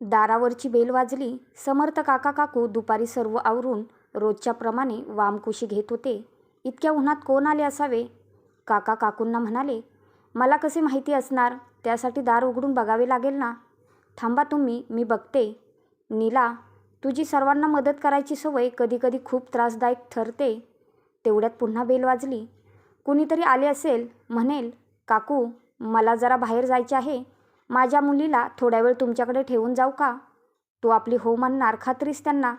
दारावरची bell वाजली. समर्थ काका काकू दुपारी सर्व आवरून रोजच्या प्रमाणे वामकुशी घेत होते. इतक्या उन्हात कोण आले असावे? काका काकूंना म्हणाले, मला कसे माहिती असणार? त्यासाठी दार उघडून बघावे लागेल ना. थांबा तुम्ही, मी बघते. नीला, तुझी सर्वांना मदत करायची सवय कधी कधी खूप त्रासदायक ठरते. तेवढ्यात पुन्हा बेल वाजली. कुणीतरी आले असेल. म्हणेल, काकू, मला जरा बाहेर जायचे आहे. माझ्या मुलीला थोड्या वेळ तुमच्याकडे ठेवून जाऊ का? तू आपली हो म्हणणार खात्रीस त्यांना.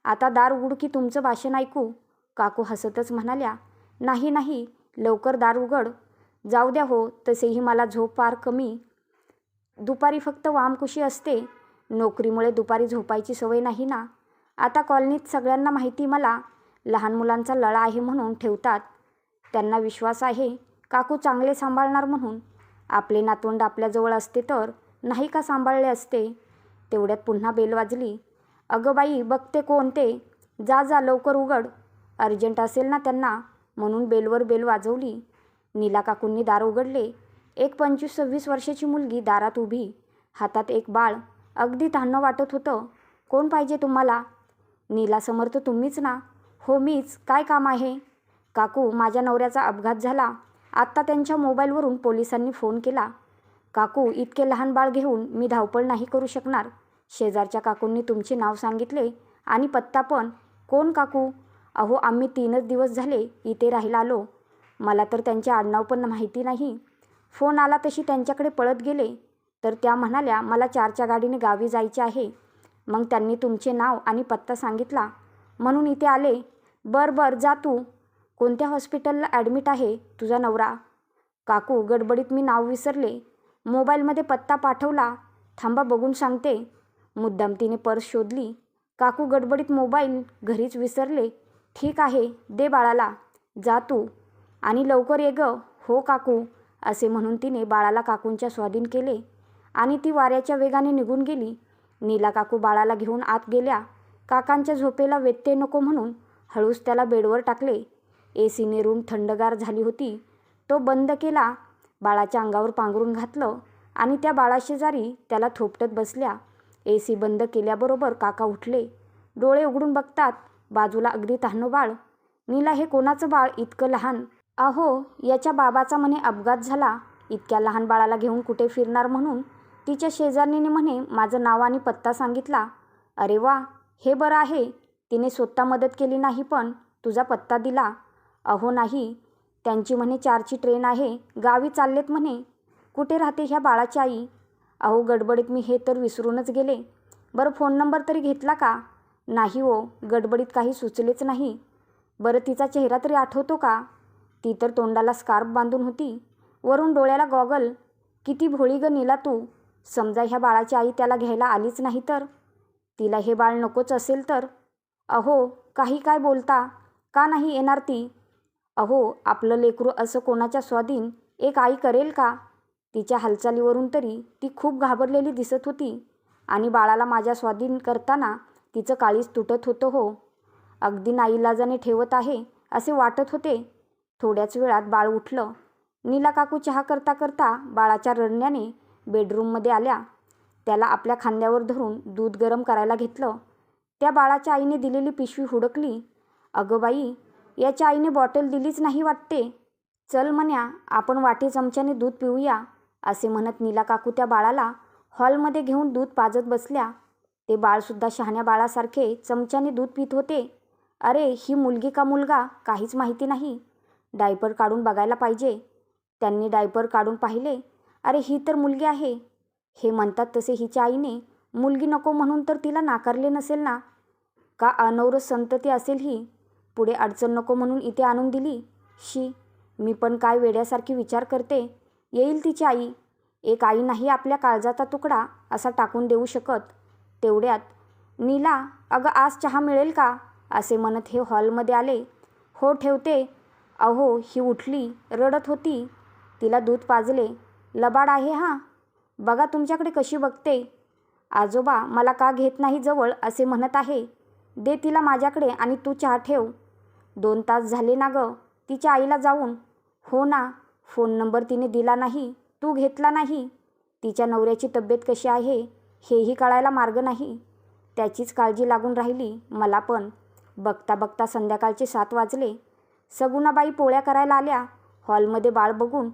आता दार उघडू की तुमचं भाषण ऐकू? काकू हसतच म्हणाल्या, नाही नाही, लवकर दार उघड. जाऊ द्या हो, तसेही मला झोप फार कमी. दुपारी फक्त वामकुशी असते. नोकरीमुळे दुपारी झोपायची सवय नाही ना. आता कॉलनीत सगळ्यांना माहिती मला लहान मुलांचा लळा आहे म्हणून ठेवतात. त्यांना विश्वास आहे काकू चांगले सांभाळणार म्हणून. आपले नातवंड आपल्याजवळ असते तर नाही का सांभाळले असते. तेवढ्यात पुन्हा बेल वाजली. अगं बाई, बघते कोण ते. जा जा, लवकर उघड. अर्जंट असेल ना त्यांना, म्हणून बेलवर बेल वाजवली. नीला काकूंनी दार उघडले. एक 25-26 वर्षाची मुलगी दारात उभी, हातात एक बाळ. अगदी तहानं वाटत होतं. कोण पाहिजे तुम्हाला? नीला, समर्थ तुम्हीच ना? हो मीच. काय काम आहे? काकू, माझ्या नवऱ्याचा अपघात झाला. आत्ता त्यांच्या मोबाईलवरून पोलिसांनी फोन केला. काकू, इतके लहान बाळ घेऊन मी धावपळ नाही करू शकणार. शेजारच्या काकूंनी तुमचे नाव सांगितले आणि पत्ता पण. कोण काकू? अहो, आम्ही 3च दिवस झाले इथे राहायला आलो. मला तर त्यांचे आडनाव पण माहिती नाही. फोन आला तशी त्यांच्याकडे पळत गेले तर त्या म्हणाल्या मला 4च्या गाडीने गावी जायचे आहे. मग त्यांनी तुमचे नाव आणि पत्ता सांगितला म्हणून इथे आले. बरं जा तू. कोणत्या हॉस्पिटलला ॲडमिट आहे तुझा नवरा? काकू, गडबडीत मी नाव विसरले. मोबाईलमध्ये पत्ता पाठवला. थांबा बघून सांगते. मुद्दाम तिने पर्स शोधली. काकू, गडबडीत मोबाईल घरीच विसरले. ठीक आहे, दे बाळाला. जा तू आणि लवकर ये गं. हो काकू, असे म्हणून तिने बाळाला काकूंच्या स्वाधीन केले आणि ती वाऱ्याच्या वेगाने निघून गेली. नीला काकू बाळाला घेऊन आत गेल्या. काकांच्या झोपेला व्यत्यय नको म्हणून हळूच त्याला बेडवर टाकले. एसीने रूम थंडगार झाली होती. तो बंद केला. बाळाच्या अंगावर पांघरून घातलं आणि त्या बाळाशेजारी त्याला थोपटत बसल्या. एसी बंद केल्याबरोबर काका उठले. डोळे उघडून बघतात, बाजूला अगदी तहानं बाळ. नीला, हे कोणाचं बाळ इतकं लहान? अहो, याच्या बाबाचा म्हणे अपघात झाला. इतक्या लहान बाळाला घेऊन कुठे फिरणार म्हणून तिच्या शेजारणीने म्हणे माझं नाव आणि पत्ता सांगितला. अरे वा, हे बरं आहे. तिने स्वतः मदत केली नाही पण तुझा पत्ता दिला. अहो नाही, त्यांची म्हणे 4ची ट्रेन आहे, गावी चाललेत म्हणे. कुठे राहते ह्या बाळाची आई? अहो, गडबडीत मी हे तर विसरूनच गेले. बरं, फोन नंबर तरी घेतला का? नाही हो, गडबडीत काही सुचलेच नाही. बरं, तिचा चेहरा तरी आठवतो का? ती तर तोंडाला स्कार्फ बांधून होती, वरून डोळ्याला गॉगल. किती भोळी ग नीला तू. समजा ह्या बाळाची आई त्याला घ्यायला आलीच नाही तर? तिला हे बाळ नकोच असेल तर? अहो, काही काय बोलता? का नाही येणार ती? अहो, आपलं लेकरू असं कोणाच्या स्वाधीन एक आई करेल का? तिच्या हालचालीवरून तरी ती खूप घाबरलेली दिसत होती आणि बाळाला माझ्या स्वाधीन करताना तिचं काळीज तुटत होतं हो. अगदी नाईलाजाने ठेवत आहे असे वाटत होते. थोड्याच वेळात बाळ उठलं. नीला काकू चहा करता करता बाळाच्या रडण्याने बेडरूममध्ये आल्या. त्याला आपल्या खांद्यावर धरून दूध गरम करायला घेतलं. त्या बाळाच्या आईने दिलेली पिशवी हुडकली. अगं बाई, याच्या आईने बॉटल दिलीच नाही वाटते. चल म्हण्या, आपण वाटी चमच्याने दूध पिऊया, असे म्हणत नीला काकू त्या बाळाला हॉलमध्ये घेऊन दूध पाजत बसल्या. ते बाळसुद्धा शहाण्या बाळासारखे चमच्याने दूध पित होते. अरे, ही मुलगी का मुलगा काहीच माहिती नाही. डायपर काढून बघायला पाहिजे. त्यांनी डायपर काढून पाहिले. अरे, ही तर मुलगी आहे. हे म्हणतात तसे हिच्या आईने मुलगी नको म्हणून तर तिला नाकारले नसेल ना? का अनौरस संतती असेल ही? पुढे अडचण नको म्हणून इथे आणून दिली. शी, मी पण काय वेड्यासारखी विचार करते. येईल तिची आई. एक आई नाही आपल्या काळजाचा तुकडा असा टाकून देऊ शकत. तेवढ्यात नीला, अगं आज चहा मिळेल का, असे म्हणत हे हॉलमध्ये आले. हो ठेवते. अहो, ही उठली, रडत होती. तिला दूध पाजले. लबाड आहे हा. बघा तुमच्याकडे कशी बघते. आजोबा मला का घेत नाही जवळ असे म्हणत आहे. दे तिला माझ्याकडे आणि तू चहा ठेव. 2 तास झाले ना गं तिच्या आईला जाऊन. हो ना, फोन नंबर तिने दिला नाही, तू घेतला नाही. तिच्या नवऱ्याची तब्येत कशी आहे? हेही कळायला मार्ग नाही. त्याचीच काळजी लागून राहिली मला पण. बघता बघता संध्याकाळचे 7 वाजले. सगुणाबाई पोळ्या करायला आल्या. हॉलमध्ये बाळ बघून,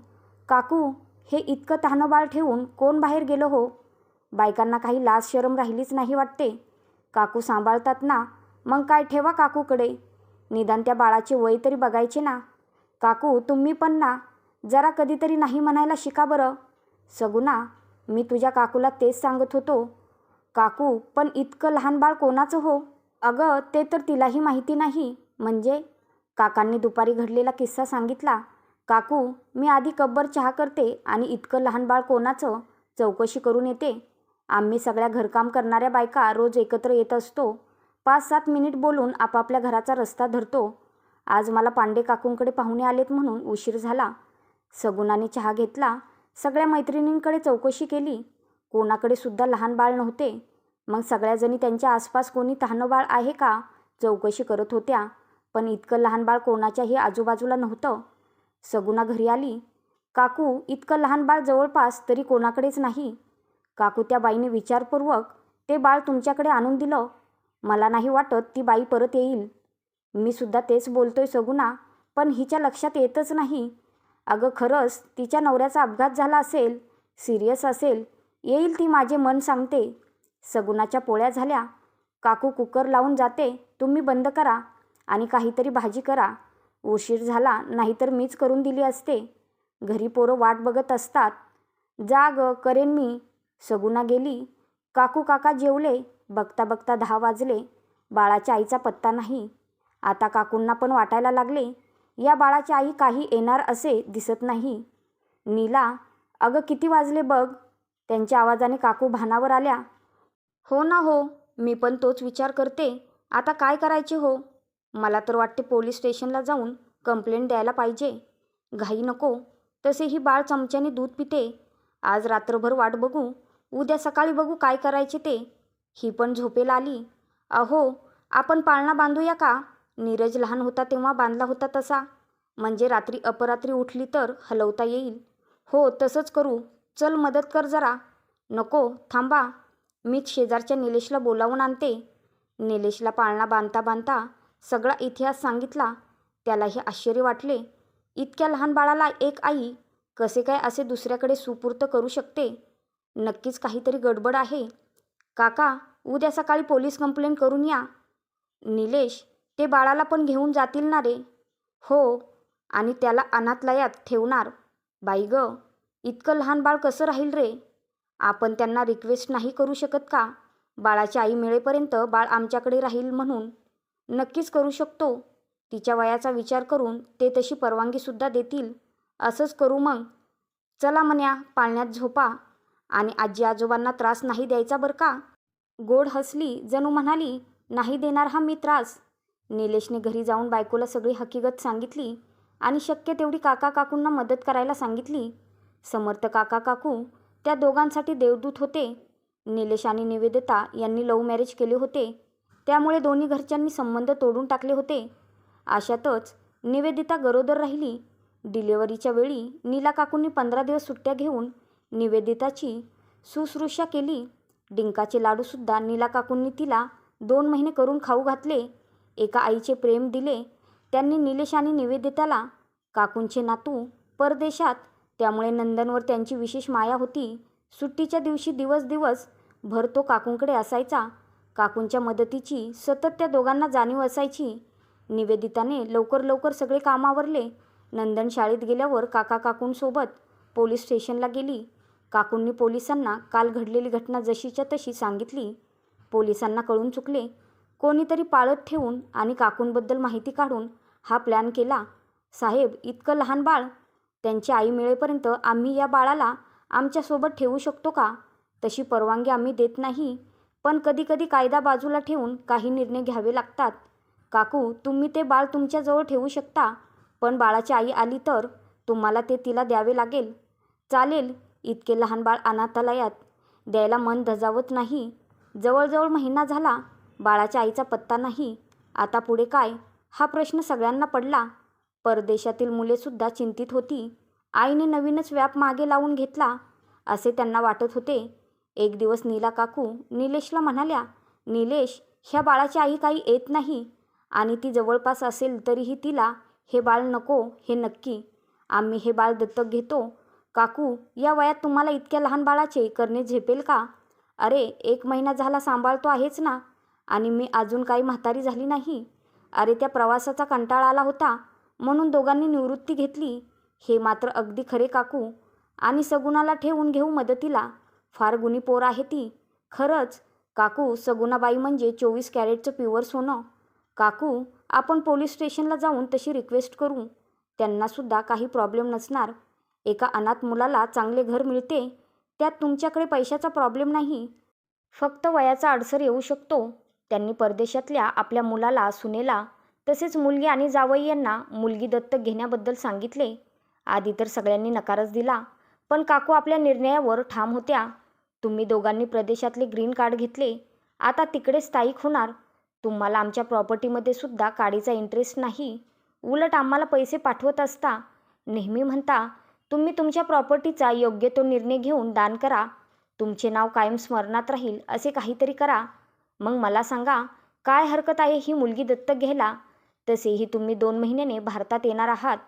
काकू, हे इतकं तहानं बाळ ठेवून कोण बाहेर गेलं हो? बायकांना काही लाज शरम राहिलीच नाही वाटते. काकू सांभाळतात ना, मग काय ठेवा काकूकडे. निदान त्या बाळाचे वय तरी बघायचे ना. काकू, तुम्ही पण ना, जरा कधीतरी नाही म्हणायला शिका बरं. सगुणा, मी तुझ्या काकूला तेच सांगत होतो. काकू, पण इतकं लहान बाळ कोणाचं हो? अगं, ते तर तिलाही माहिती नाही. म्हणजे? काकांनी दुपारी घडलेला किस्सा सांगितला. काकू, मी आधी कपभर चहा करते आणि इतकं लहान बाळ कोणाचं चौकशी करून येते. आम्ही सगळ्या घरकाम करणाऱ्या बायका रोज एकत्र येत असतो. 5-7 मिनिट बोलून आपापल्या घराचा रस्ता धरतो. आज मला पांडे काकूंकडे पाहुणे आलेत म्हणून उशीर झाला. सगुणाने चहा घेतला. सगळ्या मैत्रिणींकडे चौकशी केली. कोणाकडे सुद्धा लहान बाळ नव्हते. मग सगळ्याजणी त्यांच्या आसपास कोणी तहानं बाळ आहे का चौकशी करत होत्या. पण इतकं लहान बाळ कोणाच्याही आजूबाजूला नव्हतं. सगुणा घरी आली. काकू, इतकं लहान बाळ जवळपास तरी कोणाकडेच नाही. काकू, त्या बाईने विचारपूर्वक ते बाळ तुमच्याकडे आणून दिलं. मला नाही वाटत ती बाई परत येईल. मी सुद्धा तेच बोलतोय सगुणा, पण हिच्या लक्षात येतच नाही. अगं, खरंच तिच्या नवऱ्याचा अपघात झाला असेल, सिरियस असेल, येईल ती, माझे मन सांगते. सगुणाच्या पोळ्या झाल्या. काकू, कुकर लावून जाते, तुम्ही बंद करा आणि काहीतरी भाजी करा. उशीर झाला, नाहीतर मीच करून दिली असते. घरी पोरं वाट बघत असतात. जा ग, करेन मी. सगुणा गेली. काकू काका जेवले. बघता बघता 10 वाजले. बाळाच्या आईचा पत्ता नाही. आता काकूंना पण वाटायला लागले, या बाळाची आई काही येणार असे दिसत नाही. नीला, अगं किती वाजले बघ. त्यांच्या आवाजाने काकू भानावर आल्या. हो ना हो, मी पण तोच विचार करते. आता काय करायचे हो? मला तर वाटते पोलीस स्टेशनला जाऊन कंप्लेंट द्यायला पाहिजे. घाई नको. तसेही बाळ चमच्याने दूध पिते. आज रात्रभर वाट बघू, उद्या सकाळी बघू काय करायचे ते. ही पण झोपेला आली. अहो, आपण पाळणा बांधूया का? नीरज लहान होता तेव्हा बांधला होता तसा. म्हणजे रात्री अपरात्री उठली तर हलवता येईल. हो, तसंच करू. चल, मदत कर जरा. नको, थांबा, मीच शेजारच्या निलेशला बोलावून आणते. निलेशला पाळणा बांधता बांधता सगळा इतिहास सांगितला. त्यालाही आश्चर्य वाटले. इतक्या लहान बाळाला एक आई कसे काय असे दुसऱ्याकडे सुपूर्त करू शकते? नक्कीच काहीतरी गडबड आहे. काका, उद्या सकाळी पोलीस कंप्लेंट करून या. निलेश, ते बाळाला पण घेऊन जातील ना रे? हो, आणि त्याला अनाथालयात ठेवणार. बाई ग, इतकं लहान बाळ कसं राहील रे? आपण त्यांना रिक्वेस्ट नाही करू शकत का? बाळाची आई मिळेपर्यंत बाळ आमच्याकडे राहील म्हणून. नक्कीच करू शकतो. तिच्या वयाचा विचार करून ते तशी परवानगीसुद्धा देतील. असंच करू मग. चला मन्या, पाळण्यात झोपा आणि आजी आजोबांना त्रास नाही द्यायचा बरं का. गोड हसली, जणू म्हणाली, नाही देणार हा मी त्रास. निलेशने घरी जाऊन बायकोला सगळी हकीकत सांगितली आणि शक्य तेवढी काका काकूंना मदत करायला सांगितली. समर्थ काका काकू त्या दोघांसाठी देवदूत होते. निलेश आणि निवेदिता यांनी लव्ह मॅरेज केले होते. त्यामुळे दोन्ही घरच्यांनी संबंध तोडून टाकले होते. अशातच निवेदिता गरोदर राहिली. डिलिव्हरीच्या वेळी नीला काकूंनी 15 दिवस सुट्ट्या घेऊन निवेदिताची शुश्रूषा केली. डिंकाचे लाडूसुद्धा नीला काकूंनी तिला 2 महिने करून खाऊ घातले. एका आईचे प्रेम दिले त्यांनी निलेश आणि निवेदिताला. काकूंचे नातू परदेशात, त्यामुळे नंदनवर त्यांची विशेष माया होती. सुट्टीच्या दिवशी दिवस भर तो काकूंकडे असायचा. काकूंच्या मदतीची सतत त्या दोघांना जाणीव असायची. निवेदिताने लवकर सगळे काम आवरले. नंदन शाळेत गेल्यावर काका काकूंसोबत पोलीस स्टेशनला गेली. काकूंनी पोलिसांना काल घडलेली घटना जशीच्या तशी सांगितली. पोलिसांना कळून चुकले. कोणीतरी पाळत ठेवून आणि काकूंबद्दल माहिती काढून हा प्लॅन केला. साहेब, इतकं लहान बाळ, त्यांची आई मिळेपर्यंत आम्ही या बाळाला आमच्यासोबत ठेवू शकतो का? तशी परवानगी आम्ही देत नाही, पण कधी कायदा बाजूला ठेवून काही निर्णय घ्यावे लागतात. काकू, तुम्ही ते बाळ तुमच्याजवळ ठेवू शकता, पण बाळाची आई आली तर तुम्हाला ते तिला द्यावे लागेल. चालेल. इतके लहान बाळ अनाथालयात द्यायला मन धजावत नाही. जवळजवळ महिना झाला, बाळाच्या आईचा पत्ता नाही. आता पुढे काय, हा प्रश्न सगळ्यांना पडला. परदेशातील मुलेसुद्धा चिंतित होती. आईने नवीनच व्याप मागे लावून घेतला असे त्यांना वाटत होते. एक दिवस नीला काकू निलेशला म्हणाल्या, निलेश, ह्या बाळाची आई काही येत नाही आणि ती जवळपास असेल तरीही तिला हे बाळ नको हे नक्की. आम्ही हे बाळ दत्तक घेतो. काकू, या वयात तुम्हाला इतक्या लहान बाळाचे करणे झेपेल का? अरे, 1 महिना झाला सांभाळतो आहेच ना, आणि मी अजून काही म्हातारी झाली नाही. अरे, त्या प्रवासाचा कंटाळा आला होता म्हणून दोघांनी निवृत्ती घेतली. हे मात्र अगदी खरे काकू. आणि सगुणाला ठेवून घेऊ मदतीला. फार गुणी पोर आहे ती. खरंच काकू, सगुणाबाई म्हणजे 24 कॅरेटचं प्युअर सोनं. काकू, आपण पोलीस स्टेशनला जाऊन तशी रिक्वेस्ट करू. त्यांनासुद्धा काही प्रॉब्लेम नसणार. एका अनाथ मुलाला चांगले घर मिळते, त्यात तुमच्याकडे पैशाचा प्रॉब्लेम नाही, फक्त वयाचा अडसर येऊ शकतो. त्यांनी परदेशातल्या आपल्या मुलाला, सुनेला, तसेच मुलगी आणि जावई यांना मुलगी दत्तक घेण्याबद्दल सांगितले. आधी तर सगळ्यांनी नकारच दिला, पण काकू आपल्या निर्णयावर ठाम होत्या. तुम्ही दोघांनी प्रदेशातले ग्रीन कार्ड घेतले, आता तिकडे स्थायिक होणार. तुम्हाला आमच्या प्रॉपर्टीमध्ये सुद्धा काडीचा इंटरेस्ट नाही. उलट आम्हाला पैसे पाठवत असता. नेहमी म्हणता तुम्ही तुमच्या प्रॉपर्टीचा योग्य तो निर्णय घेऊन दान करा. तुमचे नाव कायम स्मरणात राहील असे काहीतरी करा. मग मला सांगा, काय हरकत आहे ही मुलगी दत्तक घ्यायला? तसेही तुम्ही 2 महिन्याने भारतात येणार आहात.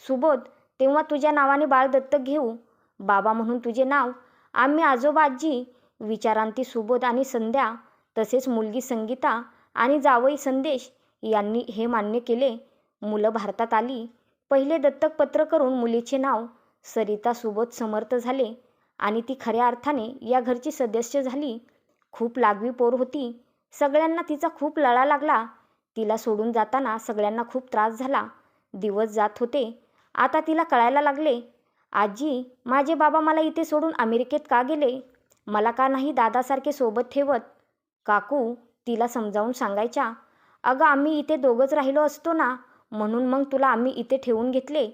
सुबोध, तेव्हा तुझ्या नावाने बाळ दत्तक घेऊ. बाबा म्हणून तुझे नाव. आम्ही आजोबा आजी. विचारांती सुबोध आणि संध्या, तसेच मुलगी संगीता आणि जावई संदेश यांनी हे मान्य केले. मुलं भारतात आली. पहिले दत्तक पत्र करून मुलीचे नाव सरिता सुबोध समर्थ झाले आणि ती खऱ्या अर्थाने या घरची सदस्य झाली. खूप लागवी पोर होती. सगळ्यांना तिचा खूप लळा लागला. तिला सोडून जाताना सगळ्यांना खूप त्रास झाला. दिवस जात होते. आता तिला कळायला लागले, आजी, माझे बाबा मला इथे सोडून अमेरिकेत का गेले? मला का नाही दादासारखे सोबत ठेवत? काकू तिला समजावून सांगायच्या, अगं आम्ही इथे दोघंच राहिलो असतो ना, म्हणून मग तुला आम्ही इथे ठेवून घेतले.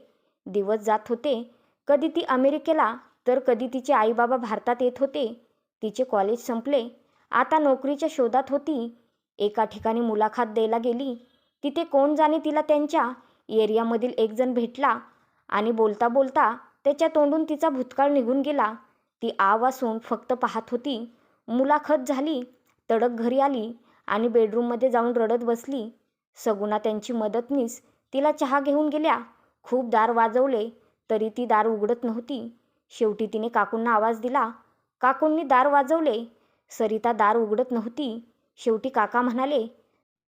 दिवस जात होते. कधी ती अमेरिकेला तर कधी तिचे आईबाबा भारतात येत होते. तिचे कॉलेज संपले. आता नोकरीच्या शोधात होती. एका ठिकाणी मुलाखत द्यायला गेली. तिथे कोण जाणे तिला त्यांच्या एरियामधील एक जण भेटला आणि बोलता बोलता त्याच्या तोंडून तिचा भूतकाळ निघून गेला. ती आ वासून फक्त पाहत होती. मुलाखत झाली. तडक घरी आली आणि बेडरूममध्ये जाऊन रडत बसली. सगुणा त्यांची मदतनीस तिला चहा घेऊन गेल्या. खूप दार वाजवले तरी ती दार उघडत नव्हती. शेवटी तिने काकूंना आवाज दिला. काकूंनी दार वाजवले. सरिता दार उघडत नव्हती. शेवटी काका म्हणाले,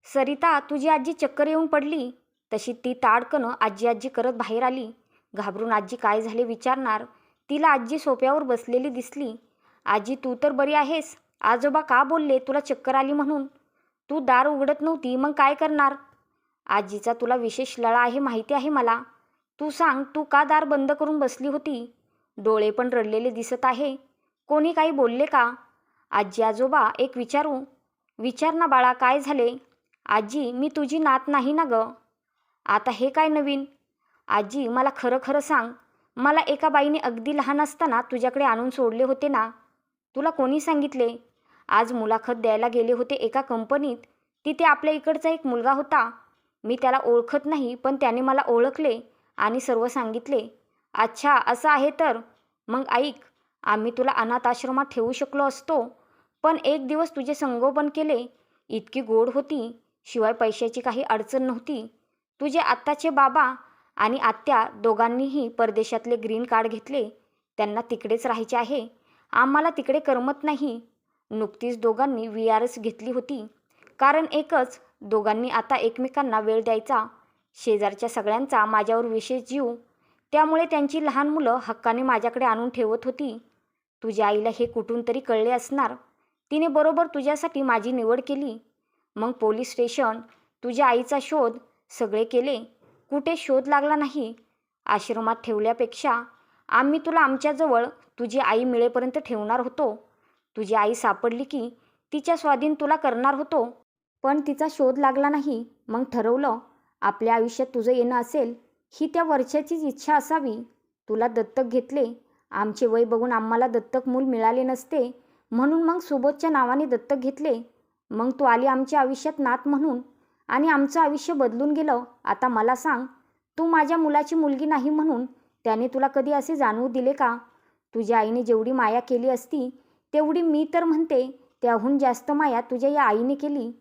सरिता, तुझी आजी चक्कर येऊन पडली. तशी ती ताडकन आजी आजी करत बाहेर आली. घाबरून आजी काय झाले विचारणार, तिला आजी सोफ्यावर बसलेली दिसली. आजी, तू तर बरी आहेस? आजोबा का बोलले तुला चक्कर आली म्हणून? तू दार उघडत नव्हती, मग काय करणार? आजीचा तुला विशेष लळा आहे माहिती आहे मला. तू सांग, तू का दार बंद करून बसली होती? डोळे पण रडलेले दिसत आहे. कोणी काही बोलले का? आजी, आजोबा, एक विचारू? विचार ना बाळा, काय झाले? आजी, मी तुझी नात नाही ना ग. आता हे काय नवीन? आजी, मला खरं खरं सांग, मला एका बाईने अगदी लहान असताना तुझ्याकडे आणून सोडले होते ना. तुला कोणी सांगितले? आज मुलाखत द्यायला गेले होते एका कंपनीत. तिथे आपल्या इकडचा एक मुलगा होता. मी त्याला ओळखत नाही, पण त्याने मला ओळखले आणि सर्व सांगितले. अच्छा, असं आहे तर मग ऐक, आम्ही तुला अनाथ आश्रमात ठेवू शकलो असतो, पण एक दिवस तुझे संगोपन केले. इतकी गोड होती. शिवाय पैशाची काही अडचण नव्हती. तुझे आत्ताचे बाबा आणि आत्या दोघांनीही परदेशातले ग्रीन कार्ड घेतले. त्यांना तिकडेच राहायचे आहे. आम्हाला तिकडे करमत नाही. नुकतीच दोघांनी VRS घेतली होती. कारण एकच, दोघांनी आता एकमेकांना वेळ द्यायचा. शेजारच्या सगळ्यांचा माझ्यावर विशेष जीव. त्यामुळे त्यांची लहान मुलं हक्काने माझ्याकडे आणून ठेवत होती. तुझ्या आईला हे कुठून तरी कळले असणार. तिने बरोबर तुझ्यासाठी माझी निवड केली. मग पोलीस स्टेशन, तुझ्या आईचा शोध सगळे केले. कुठे शोध लागला नाही. आश्रमात ठेवल्यापेक्षा आम्ही तुला आमच्याजवळ तुझी आई मिळेपर्यंत ठेवणार होतो. तुझी आई सापडली की तिच्या स्वाधीन तुला करणार होतो, पण तिचा शोध लागला नाही. मग ठरवलं, आपल्या आयुष्यात तुझं येणं असेल ही त्या वर्षाचीच इच्छा असावी. तुला दत्तक घेतले. आमचे वय बघून आम्हाला दत्तक मूल मिळाले नसते, म्हणून मग सुबोधच्या नावाने दत्तक घेतले. मग तू आली आमच्या आयुष्यात नात म्हणून आणि आमचं आयुष्य बदलून गेलं. आता मला सांग, तू माझ्या मुलाची मुलगी नाही म्हणून त्याने तुला कधी असे जाणवू दिले का? तुझ्या आईने जेवढी माया केली असती तेवढी मी तर म्हणते त्याहून जास्त माया तुझ्या या आईने केली.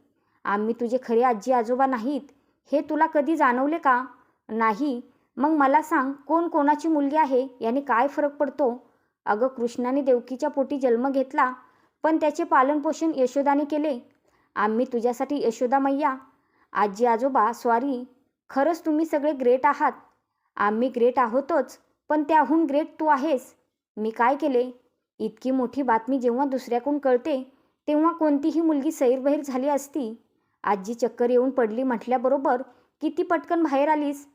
आम्ही तुझे खरे आजी आजोबा नाहीत हे तुला कधी जाणवले का? नाही. मग मला सांग, कोण कोणाची मुलगी आहे याने काय फरक पडतो? अगं, कृष्णाने देवकीच्या पोटी जन्म घेतला, पण त्याचे पालनपोषण यशोदाने केले. आम्ही तुझ्यासाठी यशोदा मैया. आजी आजोबा सॉरी, खरंच तुम्ही सगळे ग्रेट आहात. आम्ही ग्रेट आहोतच, पण त्याहून ग्रेट तू आहेस. मी काय केले? इतकी मोठी बातमी जेव्हा दुसऱ्याकडून कळते तेव्हा कोणतीही मुलगी सैरभैर झाली असती. आजी चक्कर येऊन पडली म्हटल्याबरोबर किती पटकन बाहेर आलीस.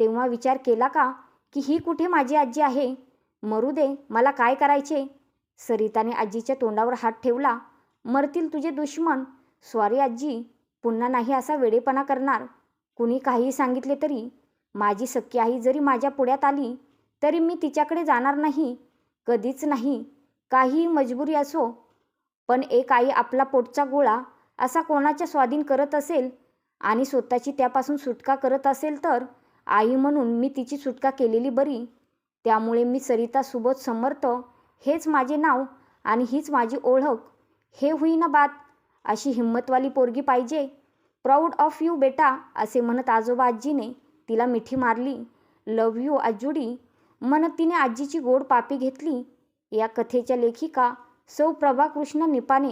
तेव्हा विचार केला का की ही कुठे माझी आजी आहे? मरू दे, मला काय करायचे? सरिताने आजीच्या तोंडावर हात ठेवला. मरतील तुझे दुश्मन. सॉरी आजी, पुन्हा नाही असा वेडेपणा करणार. कुणी काहीही सांगितले तरी, माझी सख्खी आई जरी माझ्या पुढ्यात आली तरी मी तिच्याकडे जाणार नाही, कधीच नाही, काहीही मजबुरी असो. पण एक आई आपला पोटचा गोळा असा कोणाच्या स्वाधीन करत असेल आणि स्वतःची त्यापासून सुटका करत असेल तर आई म्हणून मी तिची सुटका केलेली बरी. त्यामुळे मी सरिता सुबोध समर्थ हेच माझे नाव आणि हीच माझी ओळख. हे होईना बात. अशी हिम्मतवाली पोरगी पाहिजे. प्राऊड ऑफ यू बेटा, असे म्हणत आजोबा आजीने तिला मिठी मारली. लव यू आजुडी म्हणत तिने आजीची गोड पापी घेतली. या कथेच्या लेखिका सौ प्रभा कृष्ण निपाने.